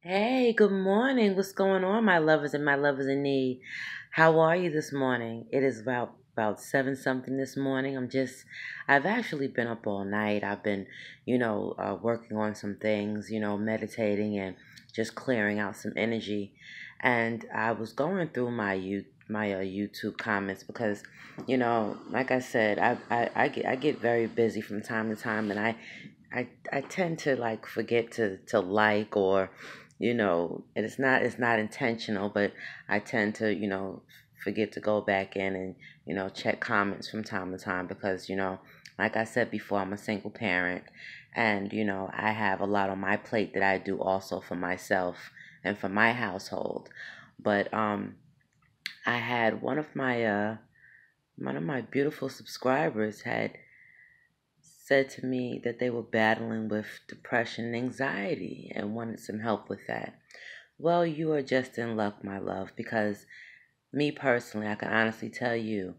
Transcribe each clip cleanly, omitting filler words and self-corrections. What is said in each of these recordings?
Hey, good morning. What's going on, my lovers and my lovers in need? How are you this morning? It is about seven something this morning. I've actually been up all night. I've been, working on some things, meditating and just clearing out some energy. And I was going through my YouTube comments because, like I said, I get very busy from time to time, and I tend to like forget to like, or and it's not intentional, but I tend to forget to go back in and check comments from time to time because like I said before, I'm a single parent, and I have a lot on my plate that I do also for myself and for my household. But I had one of my beautiful subscribers had said to me that they were battling with depression and anxiety and wanted some help with that. Well, you are just in luck, my love, because me personally, I can honestly tell you,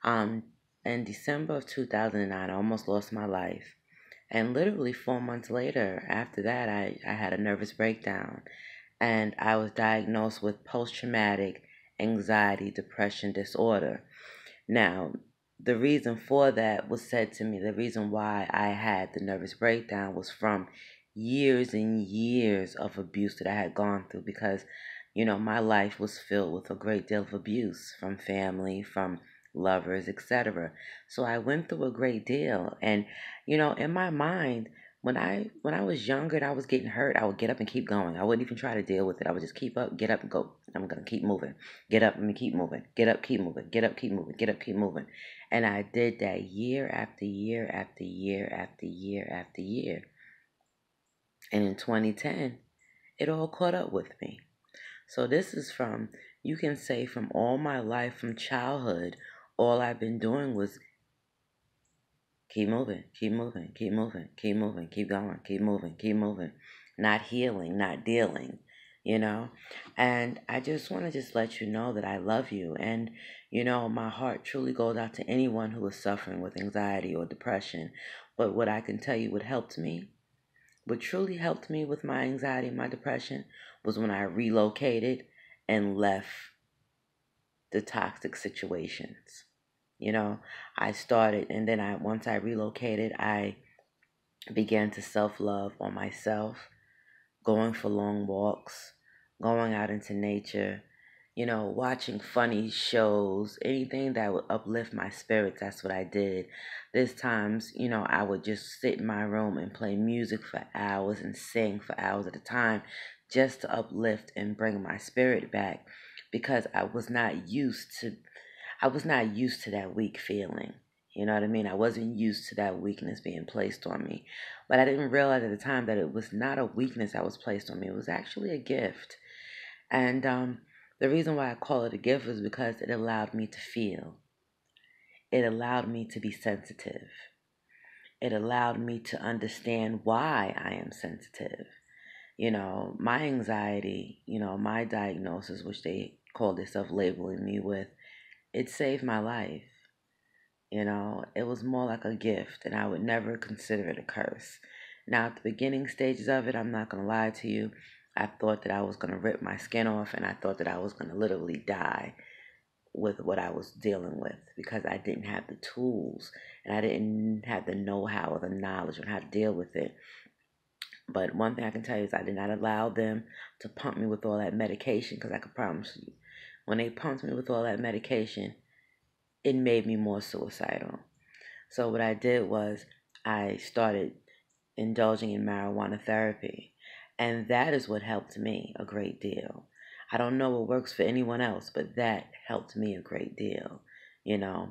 um, in December of 2009, I almost lost my life. And literally 4 months later, after that, I had a nervous breakdown, and I was diagnosed with post traumatic anxiety depression disorder. Now, the reason for that was said to me, the reason why I had the nervous breakdown was from years and years of abuse that I had gone through because, my life was filled with a great deal of abuse from family, from lovers, etc. So I went through a great deal. And, in my mind, when I was younger and I was getting hurt, I would get up and keep going. I wouldn't even try to deal with it. I would just keep up, get up, and go. I'm gonna keep moving. Get up and keep moving. Get up, keep moving. Get up, keep moving. Get up, keep moving. And I did that year after year after year after year after year. And in 2010, it all caught up with me. So this is from, you can say, from all my life, from childhood, all I've been doing was keep moving, keep moving, keep moving, keep moving, keep going, keep moving, keep moving. Not healing, not dealing, you know? And I just want to just let you know that I love you. And, my heart truly goes out to anyone who is suffering with anxiety or depression. But what I can tell you, what truly helped me with my anxiety and my depression was when I relocated and left the toxic situations. You know, I started, and then once I relocated, I began to self love on myself, going for long walks, going out into nature, watching funny shows, anything that would uplift my spirits. That's what I did. There's times, I would just sit in my room and play music for hours and sing for hours at a time just to uplift and bring my spirit back because I was not used to that weak feeling. You know what I mean? I wasn't used to that weakness being placed on me. But I didn't realize at the time that it was not a weakness that was placed on me. It was actually a gift. And the reason why I call it a gift is because it allowed me to feel. It allowed me to be sensitive. It allowed me to understand why I am sensitive. My anxiety, my diagnosis, which they call themselves labeling me with, it saved my life. It was more like a gift, and I would never consider it a curse. Now, at the beginning stages of it, I'm not going to lie to you, I thought that I was going to rip my skin off, and I thought that I was going to literally die with what I was dealing with because I didn't have the tools and I didn't have the know how or the knowledge on how to deal with it. But one thing I can tell you is I did not allow them to pump me with all that medication because I could promise you, when they pumped me with all that medication, it made me more suicidal. So what I did was I started indulging in marijuana therapy, and that is what helped me a great deal. I don't know what works for anyone else, but that helped me a great deal,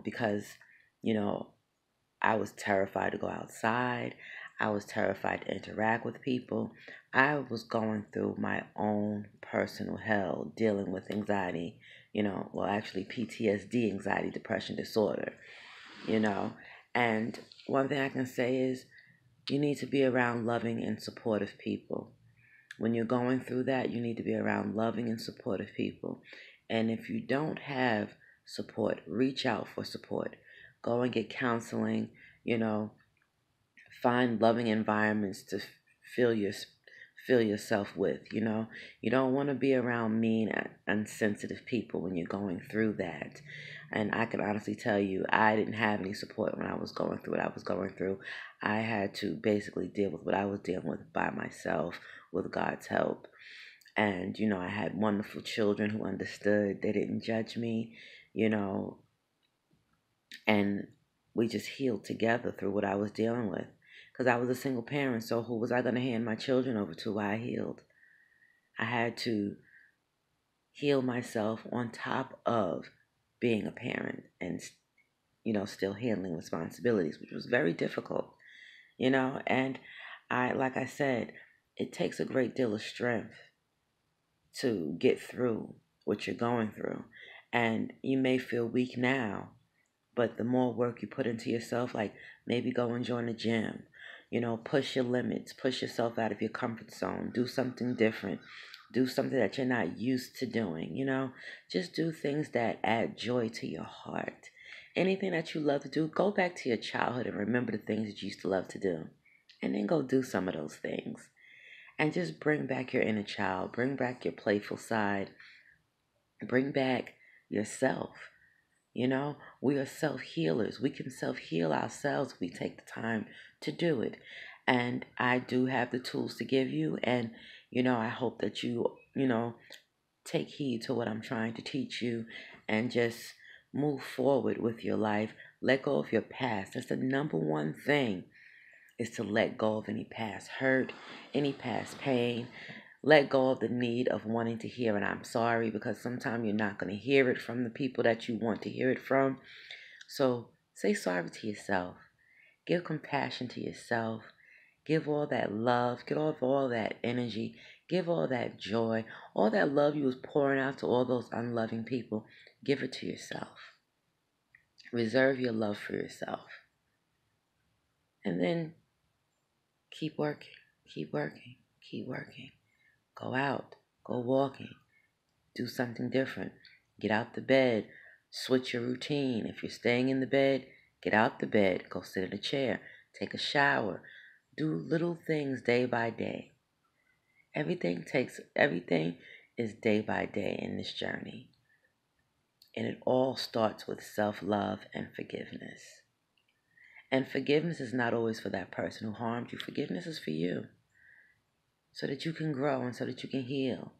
because, you know, I was terrified to go outside. I was terrified to interact with people. I was going through my own personal hell dealing with anxiety, well, actually PTSD, anxiety depression disorder, you know. And one thing I can say is you need to be around loving and supportive people. When you're going through that, you need to be around loving and supportive people. And if you don't have support, reach out for support. Go and get counseling, you know, find loving environments to fill your fill yourself with, you know. You don't want to be around mean and insensitive people when you're going through that. And I can honestly tell you, I didn't have any support when I was going through what I was going through. I had to basically deal with what I was dealing with by myself with God's help. And, you know, I had wonderful children who understood. They didn't judge me, you know, and we just healed together through what I was dealing with. Because I was a single parent, so who was I going to hand my children over to while I healed? I had to heal myself on top of being a parent and, you know, still handling responsibilities, which was very difficult, you know. And like I said, it takes a great deal of strength to get through what you're going through. And you may feel weak now, but the more work you put into yourself, like maybe go and join a gym, you know, push your limits, push yourself out of your comfort zone, do something different, do something that you're not used to doing, you know, just do things that add joy to your heart. Anything that you love to do, go back to your childhood and remember the things that you used to love to do. And then go do some of those things. And just bring back your inner child, bring back your playful side, bring back yourself. You know, we are self healers. We can self heal ourselves if we take the time to do it. And I do have the tools to give you. And, you know, I hope that you know, take heed to what I'm trying to teach you and just move forward with your life. Let go of your past. That's the number one thing, is to let go of any past hurt, any past pain. Let go of the need of wanting to hear an I'm sorry, because sometimes you're not going to hear it from the people that you want to hear it from. So say sorry to yourself. Give compassion to yourself. Give all that love. Give all that energy. Give all that joy. All that love you was pouring out to all those unloving people. Give it to yourself. Reserve your love for yourself. And then keep working. Keep working. Keep working. Go out. Go walking. Do something different. Get out the bed. Switch your routine. If you're staying in the bed, get out the bed. Go sit in a chair. Take a shower. Do little things day by day. Everything is day by day in this journey. And it all starts with self-love and forgiveness. And forgiveness is not always for that person who harmed you. Forgiveness is for you, so that you can grow and so that you can heal,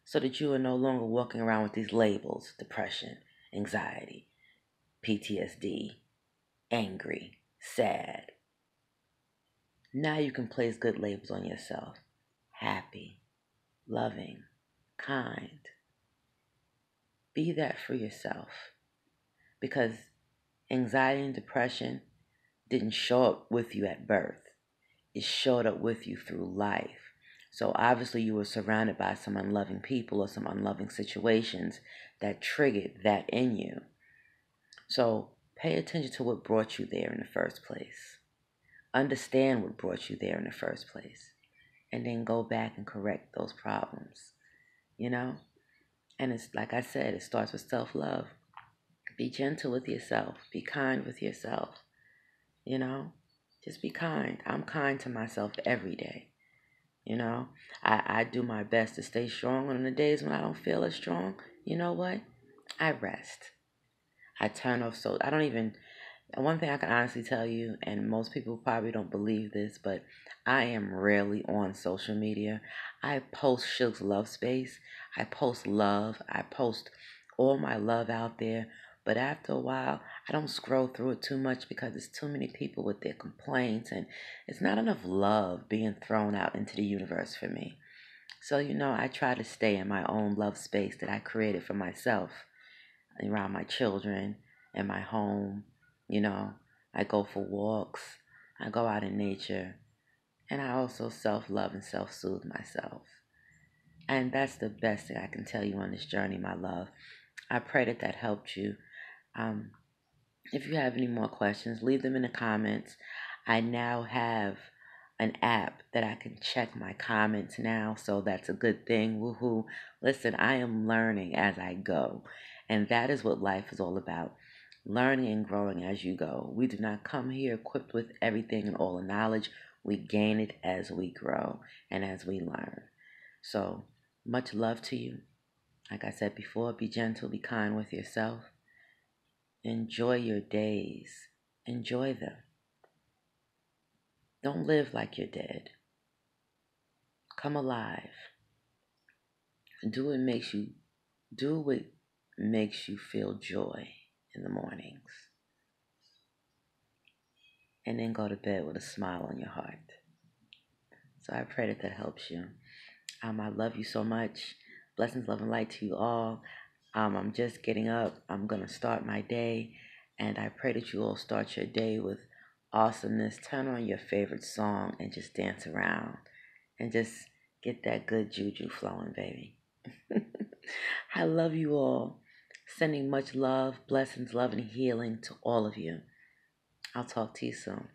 so that you are no longer walking around with these labels: depression, anxiety, PTSD, angry, sad. Now you can place good labels on yourself: happy, loving, kind. Be that for yourself, because anxiety and depression didn't show up with you at birth. It showed up with you through life. So obviously you were surrounded by some unloving people or some unloving situations that triggered that in you. So pay attention to what brought you there in the first place. Understand what brought you there in the first place. And then go back and correct those problems. You know? And it's like I said, it starts with self-love. Be gentle with yourself. Be kind with yourself. You know? Just be kind. I'm kind to myself every day. You know, I do my best to stay strong on the days when I don't feel as strong. You know what? I rest. I turn off. So I don't even, one thing I can honestly tell you, and most people probably don't believe this, but I am rarely on social media. I post Suge's Love Space. I post love. I post all my love out there. But after a while, I don't scroll through it too much because there's too many people with their complaints, and it's not enough love being thrown out into the universe for me. So, you know, I try to stay in my own love space that I created for myself, around my children and my home. You know, I go for walks, I go out in nature, and I also self-love and self-soothe myself. And that's the best thing I can tell you on this journey, my love. I pray that that helped you. Um, if you have any more questions, leave them in the comments. I now have an app that I can check my comments now, so that's a good thing. Woohoo. Listen, I am learning as I go, and that is what life is all about. Learning and growing as you go. We do not come here equipped with everything and all the knowledge. We gain it as we grow and as we learn. So, much love to you. Like I said before, be gentle, be kind with yourself. Enjoy your days. Enjoy them. Don't live like you're dead. Come alive. Do what makes you feel joy in the mornings. And then go to bed with a smile on your heart. So I pray that helps you. I love you so much. Blessings, love, and light to you all. I'm just getting up. I'm going to start my day. And I pray that you all start your day with awesomeness. Turn on your favorite song and just dance around. And just get that good juju flowing, baby. I love you all. Sending much love, blessings, love, and healing to all of you. I'll talk to you soon.